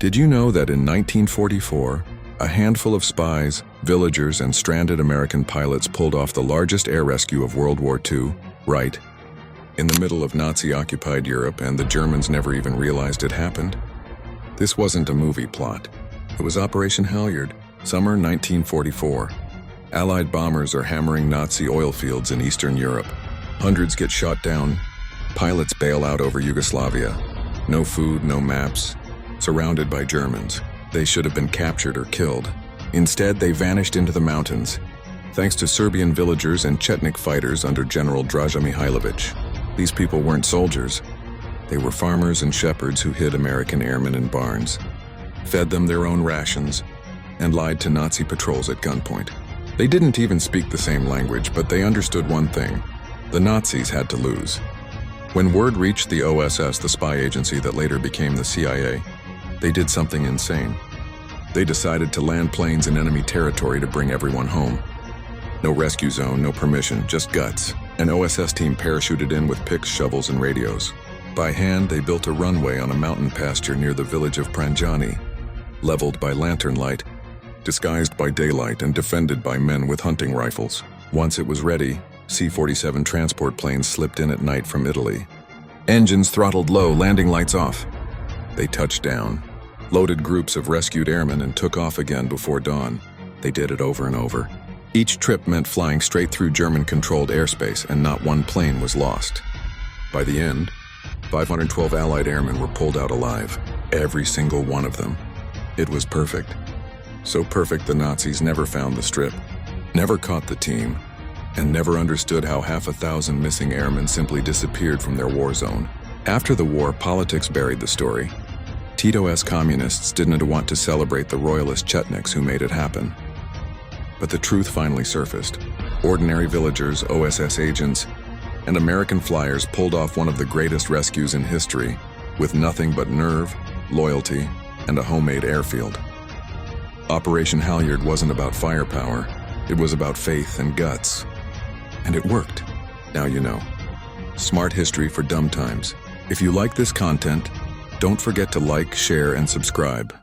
Did you know that in 1944, a handful of spies, villagers, and stranded American pilots pulled off the largest air rescue of World War II, right in the middle of Nazi-occupied Europe, and the Germans never even realized it happened? This wasn't a movie plot. It was Operation Halyard, summer 1944. Allied bombers are hammering Nazi oil fields in Eastern Europe. Hundreds get shot down. Pilots bail out over Yugoslavia. No food, no maps. Surrounded by Germans. They should have been captured or killed. Instead, they vanished into the mountains, thanks to Serbian villagers and Chetnik fighters under General Draža Mihailović. These people weren't soldiers. They were farmers and shepherds who hid American airmen in barns, fed them their own rations, and lied to Nazi patrols at gunpoint. They didn't even speak the same language, but they understood one thing: the Nazis had to lose. When word reached the OSS, the spy agency that later became the CIA, they did something insane. They decided to land planes in enemy territory to bring everyone home. No rescue zone, no permission, just guts. An OSS team parachuted in with picks, shovels, and radios. By hand, they built a runway on a mountain pasture near the village of Pranjani, leveled by lantern light, disguised by daylight, and defended by men with hunting rifles. Once it was ready, C-47 transport planes slipped in at night from Italy. Engines throttled low, landing lights off. They touched down, loaded groups of rescued airmen, and took off again before dawn. They did it over and over. Each trip meant flying straight through German-controlled airspace, and not one plane was lost. By the end, 512 Allied airmen were pulled out alive, every single one of them. It was perfect. So perfect the Nazis never found the strip, never caught the team, and never understood how 500,000 missing airmen simply disappeared from their war zone. After the war, politics buried the story. Tito-esque communists didn't want to celebrate the royalist Chetniks who made it happen. But the truth finally surfaced. Ordinary villagers, OSS agents, and American flyers pulled off one of the greatest rescues in history with nothing but nerve, loyalty, and a homemade airfield. Operation Halyard wasn't about firepower. It was about faith and guts. And it worked. Now you know. Smart history for dumb times. If you like this content, don't forget to like, share, and subscribe.